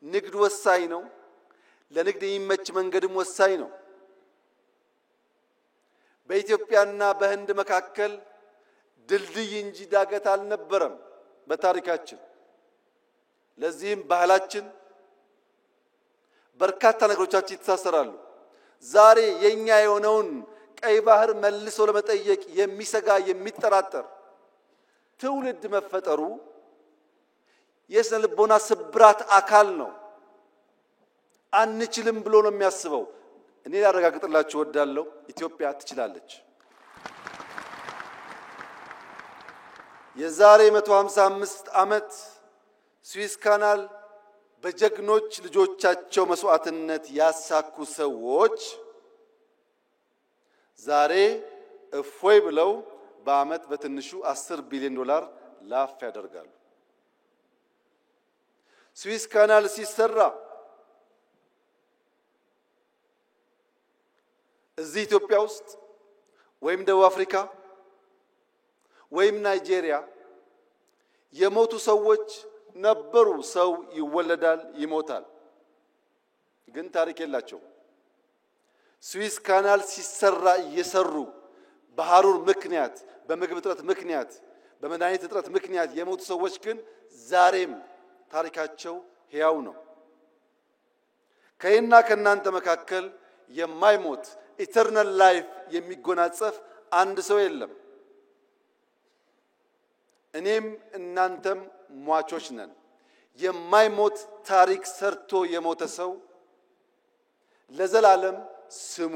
ንግድ ወሳኝ ነው። ለንግድ የሚመች መንገድም ወሳኝ ነው። በኢትዮጵያና በህንድ መካከል ድልድይ እንጂ ዳገት አልነበረም በታሪካችን። ለዚህም ባህላችን በርካታ ነገሮቻችን ይተሳሰራሉ። ዛሬ የኛ የሆነውን ቀይ ባህር መልሶ ለመጠየቅ የሚሰጋ የሚጠራጠር ትውልድ መፈጠሩ የስነ ልቦና ስብራት አካል ነው። አንችልም ብሎ ነው የሚያስበው። እኔ ላረጋግጥላችሁ እወዳለሁ፣ ኢትዮጵያ ትችላለች። የዛሬ 155 ዓመት ስዊስ ካናል በጀግኖች ልጆቻቸው መስዋዕትነት ያሳኩ ሰዎች ዛሬ እፎይ ብለው በአመት በትንሹ $10 ቢሊዮን ላፍ ያደርጋሉ። ስዊስ ካናል ሲሰራ እዚህ ኢትዮጵያ ውስጥ ወይም ደቡብ አፍሪካ ወይም ናይጄሪያ የሞቱ ሰዎች ነበሩ። ሰው ይወለዳል፣ ይሞታል፣ ግን ታሪክ የላቸው። ስዊስ ካናል ሲሰራ እየሰሩ በሐሩር ምክንያት፣ በምግብ እጥረት ምክንያት፣ በመድኃኒት እጥረት ምክንያት የሞቱ ሰዎች ግን ዛሬም ታሪካቸው ሕያው ነው። ከእና ከናንተ መካከል የማይሞት ኢተርናል ላይፍ የሚጎናጸፍ አንድ ሰው የለም። እኔም እናንተም ሟቾች ነን። የማይሞት ታሪክ ሰርቶ የሞተ ሰው ለዘላለም ስሙ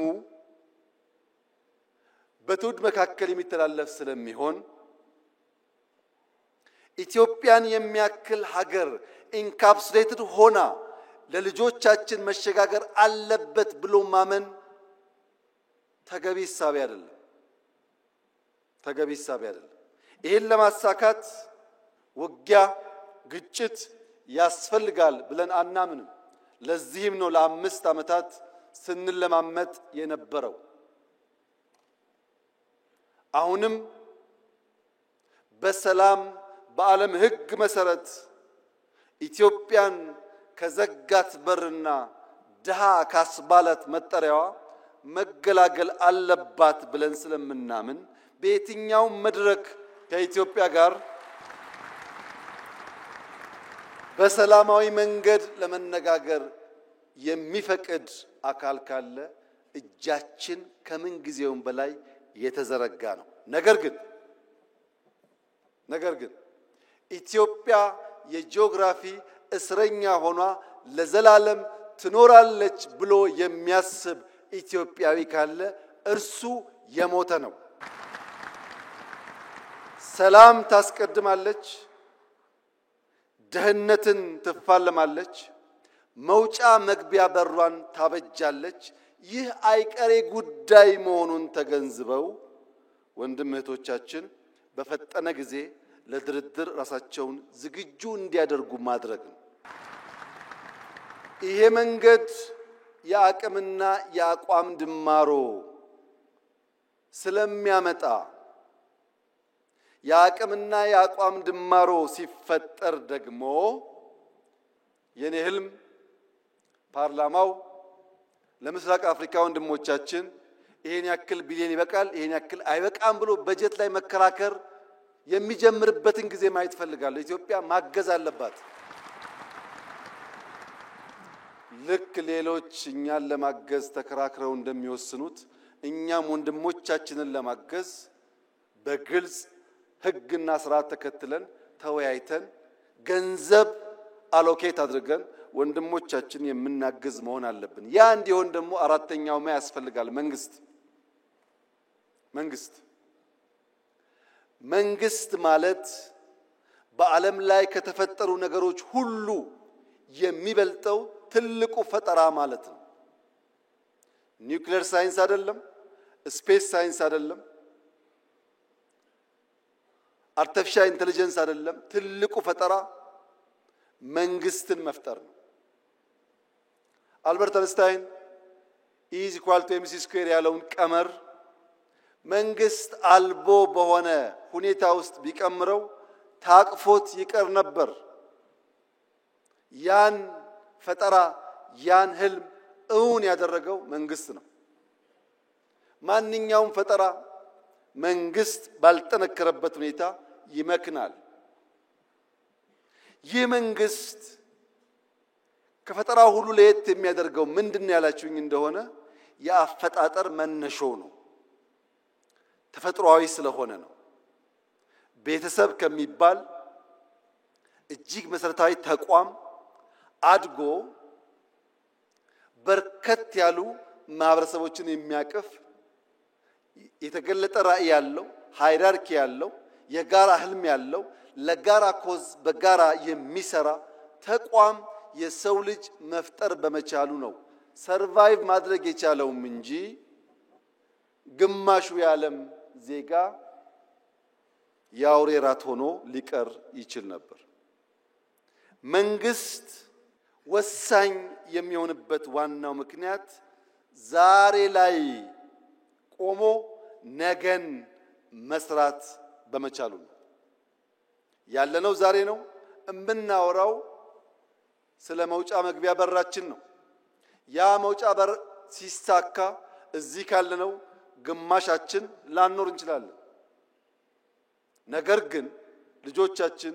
በትውልድ መካከል የሚተላለፍ ስለሚሆን ኢትዮጵያን የሚያክል ሀገር ኢንካፕሱሌትድ ሆና ለልጆቻችን መሸጋገር አለበት ብሎ ማመን ተገቢ ሐሳብ አይደለም። ይሄን ለማሳካት ውጊያ፣ ግጭት ያስፈልጋል ብለን አናምንም። ለዚህም ነው ለ5 ዓመታት ስንለማመጥ የነበረው። አሁንም በሰላም በዓለም ሕግ መሰረት ኢትዮጵያን ከዘጋት በርና ድሃ ካስባላት መጠሪያዋ መገላገል አለባት ብለን ስለምናምን በየትኛው መድረክ ከኢትዮጵያ ጋር በሰላማዊ መንገድ ለመነጋገር የሚፈቅድ አካል ካለ እጃችን ከምን ጊዜውም በላይ የተዘረጋ ነው። ነገር ግን ኢትዮጵያ የጂኦግራፊ እስረኛ ሆኗ ለዘላለም ትኖራለች ብሎ የሚያስብ ኢትዮጵያዊ ካለ እርሱ የሞተ ነው። ሰላም ታስቀድማለች፣ ደህንነትን ትፋለማለች፣ መውጫ መግቢያ በሯን ታበጃለች። ይህ አይቀሬ ጉዳይ መሆኑን ተገንዝበው ወንድም እህቶቻችን በፈጠነ ጊዜ ለድርድር ራሳቸውን ዝግጁ እንዲያደርጉ ማድረግ ነው። ይሄ መንገድ የአቅምና የአቋም ድማሮ ስለሚያመጣ የአቅምና የአቋም ድማሮ ሲፈጠር ደግሞ የኔ ህልም ፓርላማው ለምስራቅ አፍሪካ ወንድሞቻችን ይሄን ያክል ቢሊዮን ይበቃል፣ ይሄን ያክል አይበቃም ብሎ በጀት ላይ መከራከር የሚጀምርበትን ጊዜ ማየት ፈልጋለሁ። ኢትዮጵያ ማገዝ አለባት። ልክ ሌሎች እኛን ለማገዝ ተከራክረው እንደሚወስኑት እኛም ወንድሞቻችንን ለማገዝ በግልጽ ህግና ስርዓት ተከትለን ተወያይተን ገንዘብ አሎኬት አድርገን ወንድሞቻችን የምናገዝ መሆን አለብን። ያ እንዲሆን ደግሞ አራተኛው ማ ያስፈልጋል። መንግስት ማለት በዓለም ላይ ከተፈጠሩ ነገሮች ሁሉ የሚበልጠው ትልቁ ፈጠራ ማለት ነው። ኒውክሌር ሳይንስ አይደለም፣ ስፔስ ሳይንስ አይደለም፣ አርቲፊሻል ኢንተለጀንስ አይደለም። ትልቁ ፈጠራ መንግስትን መፍጠር ነው። አልበርት አንስታይን E=mc² ያለውን ቀመር መንግስት አልቦ በሆነ ሁኔታ ውስጥ ቢቀምረው ታቅፎት ይቀር ነበር። ያን ፈጠራ ያን ህልም እውን ያደረገው መንግስት ነው። ማንኛውም ፈጠራ መንግስት ባልጠነከረበት ሁኔታ ይመክናል። ይህ መንግስት ከፈጠራው ሁሉ ለየት የሚያደርገው ምንድነው ያላችሁኝ እንደሆነ የአፈጣጠር መነሾው ነው። ተፈጥሯዊ ስለሆነ ነው። ቤተሰብ ከሚባል እጅግ መሰረታዊ ተቋም አድጎ በርከት ያሉ ማህበረሰቦችን የሚያቀፍ የተገለጠ ራዕይ ያለው ሃይራርኪ ያለው የጋራ ህልም ያለው ለጋራ ኮዝ በጋራ የሚሰራ ተቋም የሰው ልጅ መፍጠር በመቻሉ ነው ሰርቫይቭ ማድረግ የቻለውም እንጂ ግማሹ የዓለም ዜጋ የአውሬ ራት ሆኖ ሊቀር ይችል ነበር። መንግስት ወሳኝ የሚሆንበት ዋናው ምክንያት ዛሬ ላይ ቆሞ ነገን መስራት በመቻሉ ነው። ያለነው ዛሬ ነው። እምናወራው ስለ መውጫ መግቢያ በራችን ነው። ያ መውጫ በር ሲሳካ እዚህ ካለነው ግማሻችን ላንኖር እንችላለን። ነገር ግን ልጆቻችን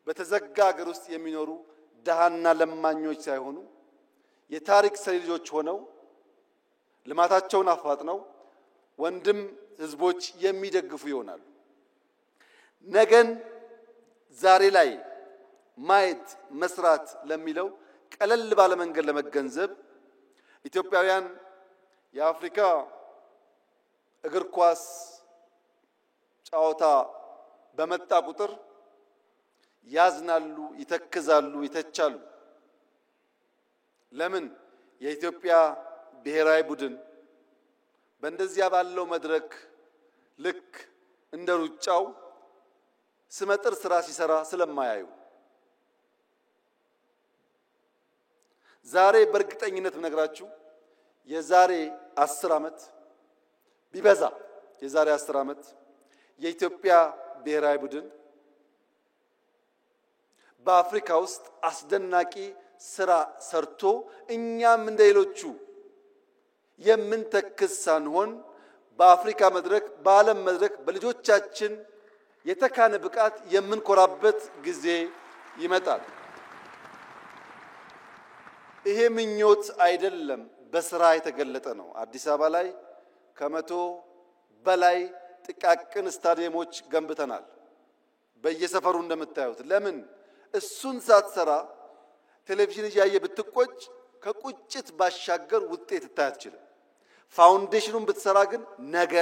በተዘጋ ሀገር ውስጥ የሚኖሩ ደሃና ለማኞች ሳይሆኑ የታሪክ ሰሪ ልጆች ሆነው ልማታቸውን አፋጥነው ወንድም ህዝቦች የሚደግፉ ይሆናሉ። ነገን ዛሬ ላይ ማየት መስራት ለሚለው ቀለል ባለ መንገድ ለመገንዘብ ኢትዮጵያውያን የአፍሪካ እግር ኳስ ጨዋታ በመጣ ቁጥር ያዝናሉ፣ ይተክዛሉ፣ ይተቻሉ። ለምን? የኢትዮጵያ ብሔራዊ ቡድን በእንደዚያ ባለው መድረክ ልክ እንደ ሩጫው ስመጥር ስራ ሲሰራ ስለማያዩ። ዛሬ በእርግጠኝነት ብነግራችሁ የዛሬ 10 ዓመት ቢበዛ የዛሬ 10 ዓመት የኢትዮጵያ ብሔራዊ ቡድን በአፍሪካ ውስጥ አስደናቂ ስራ ሰርቶ እኛም እንደሌሎቹ የምንተክስ ሳንሆን በአፍሪካ መድረክ በዓለም መድረክ በልጆቻችን የተካነ ብቃት የምንኮራበት ጊዜ ይመጣል። ይሄ ምኞት አይደለም፣ በስራ የተገለጠ ነው። አዲስ አበባ ላይ ከ100 በላይ ጥቃቅን ስታዲየሞች ገንብተናል። በየሰፈሩ እንደምታዩት። ለምን? እሱን ሳትሰራ ቴሌቪዥን እያየ ብትቆጭ ከቁጭት ባሻገር ውጤት ታያትችልም። ፋውንዴሽኑን ብትሰራ ግን ነገ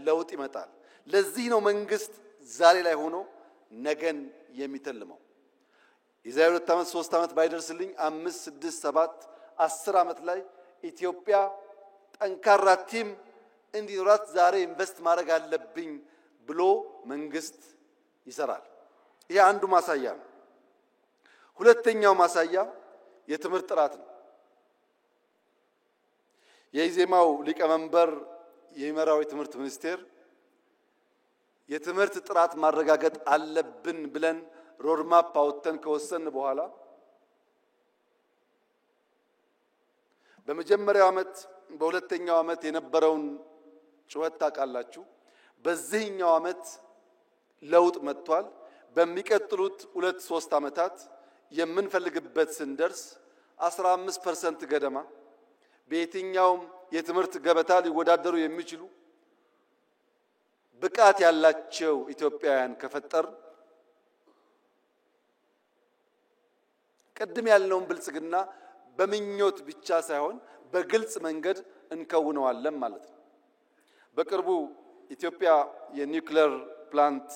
ለውጥ ይመጣል። ለዚህ ነው መንግስት ዛሬ ላይ ሆኖ ነገን የሚተልመው። የዛሬ 2 ዓመት 3 ዓመት ባይደርስልኝ 5 6 7 10 ዓመት ላይ ኢትዮጵያ ጠንካራ ቲም እንዲኖራት ዛሬ ኢንቨስት ማድረግ አለብኝ ብሎ መንግስት ይሰራል። ይሄ አንዱ ማሳያ ነው። ሁለተኛው ማሳያ የትምህርት ጥራት ነው። የኢዜማው ሊቀመንበር የሚመራው የትምህርት ሚኒስቴር የትምህርት ጥራት ማረጋገጥ አለብን ብለን ሮድማፕ አውጥተን ከወሰን በኋላ በመጀመሪያው ዓመት በሁለተኛው ዓመት የነበረውን ጩኸት ታውቃላችሁ። በዚህኛው ዓመት ለውጥ መጥቷል። በሚቀጥሉት 2-3 ዓመታት የምንፈልግበት ስንደርስ 15% ገደማ በየትኛውም የትምህርት ገበታ ሊወዳደሩ የሚችሉ ብቃት ያላቸው ኢትዮጵያውያን ከፈጠር ቀድም ያለውን ብልጽግና በምኞት ብቻ ሳይሆን በግልጽ መንገድ እንከውነዋለን ማለት ነው። በቅርቡ ኢትዮጵያ የኒውክሌር ፕላንት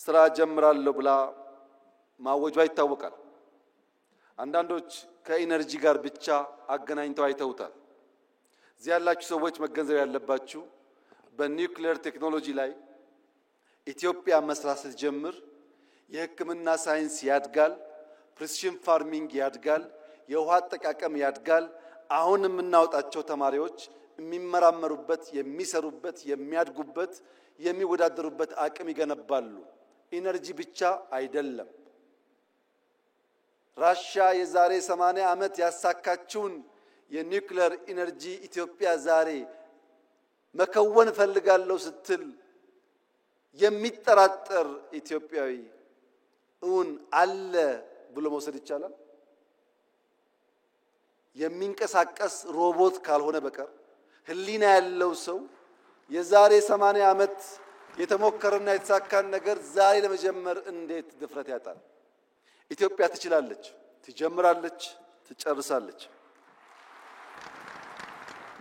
ስራ ጀምራለሁ ብላ ማወጇ ይታወቃል። አንዳንዶች ከኢነርጂ ጋር ብቻ አገናኝተው አይተውታል። እዚህ ያላችሁ ሰዎች መገንዘብ ያለባችሁ በኒውክሌር ቴክኖሎጂ ላይ ኢትዮጵያ መስራት ስትጀምር የሕክምና ሳይንስ ያድጋል፣ ፕሪሲሽን ፋርሚንግ ያድጋል፣ የውሃ አጠቃቀም ያድጋል። አሁን የምናወጣቸው ተማሪዎች የሚመራመሩበት፣ የሚሰሩበት፣ የሚያድጉበት፣ የሚወዳደሩበት አቅም ይገነባሉ። ኢነርጂ ብቻ አይደለም። ራሽያ የዛሬ 80 ዓመት ያሳካችውን የኒውክሌር ኢነርጂ ኢትዮጵያ ዛሬ መከወን ፈልጋለሁ ስትል የሚጠራጠር ኢትዮጵያዊ እውን አለ ብሎ መውሰድ ይቻላል? የሚንቀሳቀስ ሮቦት ካልሆነ በቀር ህሊና ያለው ሰው የዛሬ 80 ዓመት የተሞከረና የተሳካን ነገር ዛሬ ለመጀመር እንዴት ድፍረት ያጣል? ኢትዮጵያ ትችላለች፣ ትጀምራለች፣ ትጨርሳለች።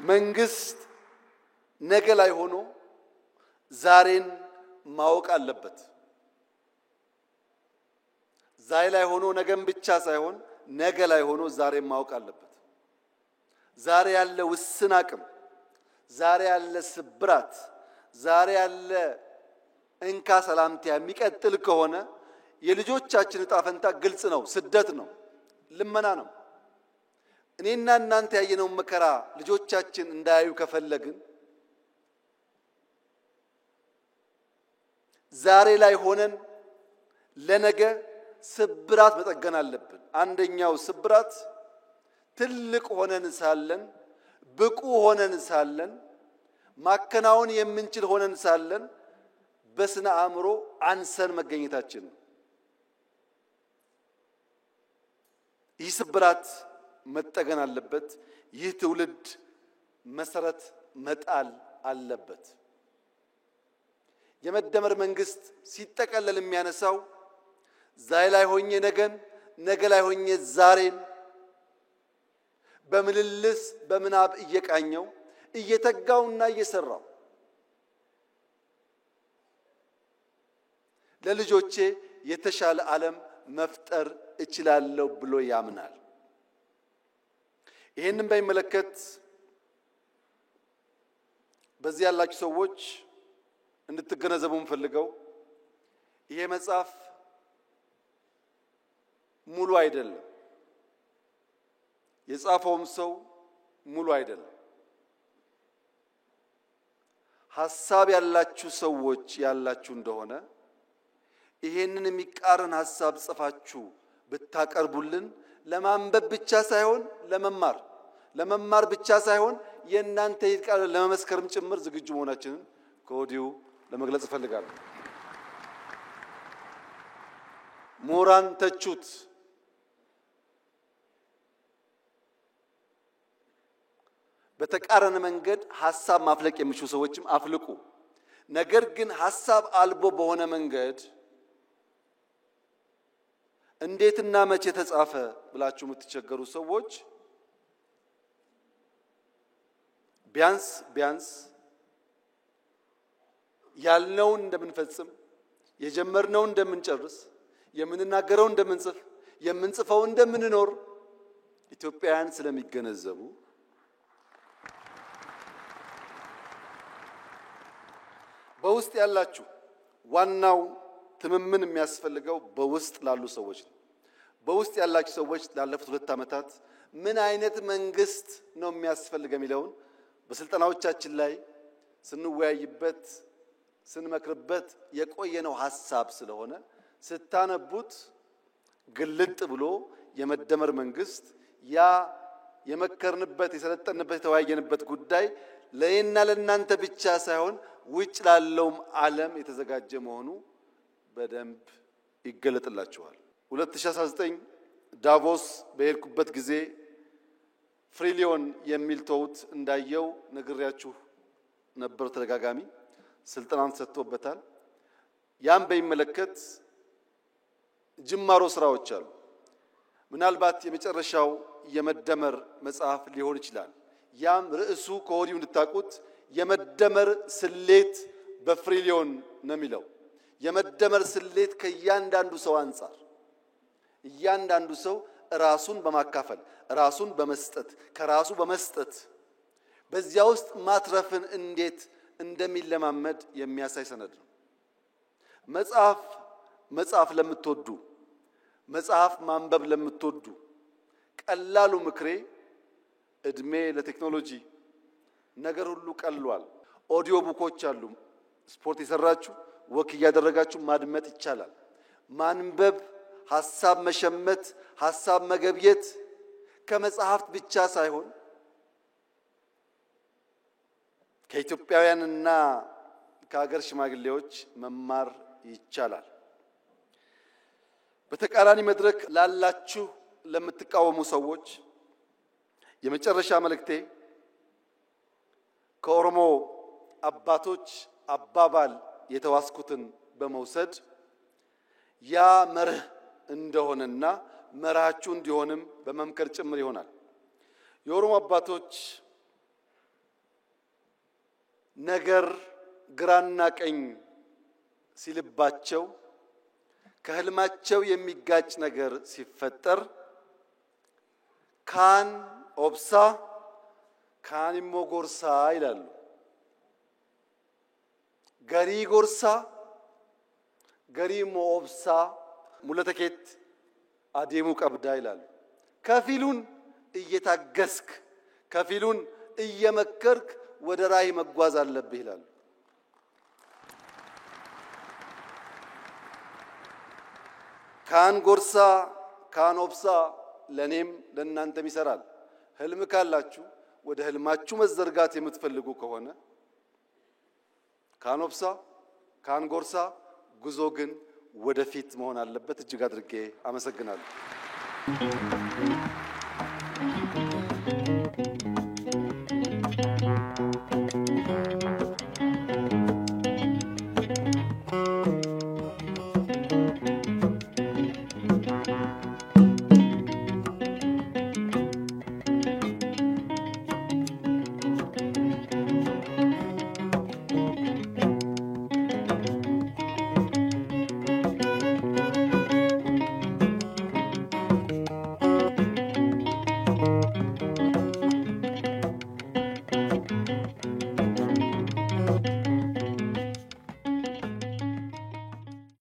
መንግስት ነገ ላይ ሆኖ ዛሬን ማወቅ አለበት። ዛሬ ላይ ሆኖ ነገም ብቻ ሳይሆን ነገ ላይ ሆኖ ዛሬም ማወቅ አለበት። ዛሬ ያለ ውስን አቅም፣ ዛሬ ያለ ስብራት፣ ዛሬ ያለ እንካ ሰላምታ የሚቀጥል ከሆነ የልጆቻችን ዕጣ ፈንታ ግልጽ ነው። ስደት ነው፣ ልመና ነው። እኔና እናንተ ያየነው መከራ ልጆቻችን እንዳያዩ ከፈለግን ዛሬ ላይ ሆነን ለነገ ስብራት መጠገን አለብን። አንደኛው ስብራት ትልቅ ሆነን ሳለን፣ ብቁ ሆነን ሳለን፣ ማከናወን የምንችል ሆነን ሳለን በስነ አእምሮ አንሰን መገኘታችን ነው። ይህ ስብራት መጠገን አለበት። ይህ ትውልድ መሰረት መጣል አለበት። የመደመር መንግስት ሲጠቀለል የሚያነሳው ዛሬ ላይ ሆኜ ነገን፣ ነገ ላይ ሆኜ ዛሬን በምልልስ በምናብ እየቃኘው እየተጋውና እየሰራው ለልጆቼ የተሻለ ዓለም መፍጠር እችላለሁ ብሎ ያምናል። ይሄንን በሚመለከት በዚህ ያላችሁ ሰዎች እንድትገነዘቡ የምፈልገው ይሄ መጽሐፍ ሙሉ አይደለም፣ የጻፈውም ሰው ሙሉ አይደለም። ሐሳብ ያላችሁ ሰዎች ያላችሁ እንደሆነ ይሄንን የሚቃረን ሐሳብ ጽፋችሁ ብታቀርቡልን ለማንበብ ብቻ ሳይሆን ለመማር ብቻ ሳይሆን የእናንተ ይቃል ለመመስከርም ጭምር ዝግጁ መሆናችንን ከወዲሁ ለመግለጽ እፈልጋለሁ። ምሁራን ተቹት፣ በተቃረነ መንገድ ሐሳብ ማፍለቅ የሚችሉ ሰዎችም አፍልቁ። ነገር ግን ሐሳብ አልቦ በሆነ መንገድ እንዴትና መቼ ተጻፈ ብላችሁ የምትቸገሩ ሰዎች ቢያንስ ያልነውን እንደምንፈጽም፣ የጀመርነውን እንደምንጨርስ፣ የምንናገረው እንደምንጽፍ፣ የምንጽፈው እንደምንኖር ኢትዮጵያውያን ስለሚገነዘቡ በውስጥ ያላችሁ ዋናው ትምምን የሚያስፈልገው በውስጥ ላሉ ሰዎች ነው። በውስጥ ያላችሁ ሰዎች ላለፉት 2 ዓመታት ምን አይነት መንግስት ነው የሚያስፈልገው የሚለውን በስልጠናዎቻችን ላይ ስንወያይበት ስንመክርበት የቆየነው ሐሳብ ስለሆነ ስታነቡት ግልጥ ብሎ የመደመር መንግስት ያ የመከርንበት የሰለጠንበት የተወያየንበት ጉዳይ ለእኔና ለእናንተ ብቻ ሳይሆን ውጭ ላለውም ዓለም የተዘጋጀ መሆኑ በደንብ ይገለጥላችኋል። 2019 ዳቮስ በሄድኩበት ጊዜ ፍሪሊዮን የሚል ተውት እንዳየው ነግሬያችሁ ነበር። ተደጋጋሚ ስልጠናም ተሰጥቶበታል። ያም በሚመለከት ጅማሮ ስራዎች አሉ። ምናልባት የመጨረሻው የመደመር መጽሐፍ ሊሆን ይችላል። ያም ርዕሱ ከወዲሁ እንድታቁት የመደመር ስሌት በፍሪሊዮን ነው የሚለው። የመደመር ስሌት ከእያንዳንዱ ሰው አንፃር እያንዳንዱ ሰው ራሱን በማካፈል ራሱን በመስጠት ከራሱ በመስጠት በዚያ ውስጥ ማትረፍን እንዴት እንደሚለማመድ የሚያሳይ ሰነድ ነው። መጽሐፍ ለምትወዱ መጽሐፍ ማንበብ ለምትወዱ ቀላሉ ምክሬ እድሜ ለቴክኖሎጂ ነገር ሁሉ ቀሏል። ኦዲዮ ቡኮች አሉ። ስፖርት የሰራችሁ ወክ እያደረጋችሁ ማድመጥ ይቻላል። ማንበብ፣ ሐሳብ መሸመት፣ ሐሳብ መገብየት ከመጽሐፍት ብቻ ሳይሆን ከኢትዮጵያውያንና ከሀገር ሽማግሌዎች መማር ይቻላል። በተቃራኒ መድረክ ላላችሁ ለምትቃወሙ ሰዎች የመጨረሻ መልእክቴ ከኦሮሞ አባቶች አባባል የተዋስኩትን በመውሰድ ያ መርህ እንደሆነና መርሃችሁ እንዲሆንም በመምከር ጭምር ይሆናል። የኦሮሞ አባቶች ነገር ግራና ቀኝ ሲልባቸው ከህልማቸው የሚጋጭ ነገር ሲፈጠር ካን ኦብሳ ካን ሞጎርሳ ይላሉ። ገሪ ጎርሳ ገሪ ሞኦብሳ ሙለተኬት አዴሙ ቀብዳ ይላሉ። ከፊሉን እየታገስክ ከፊሉን እየመከርክ ወደ ራይ መጓዝ አለብህ ይላሉ። ካን ጎርሳ ካን ኦብሳ ለኔም ለእናንተም ይሰራል። ህልም ካላችሁ ወደ ህልማችሁ መዘርጋት የምትፈልጉ ከሆነ ካን ኦብሳ ካን ጎርሳ ጉዞ ግን ወደፊት መሆን አለበት። እጅግ አድርጌ አመሰግናለሁ።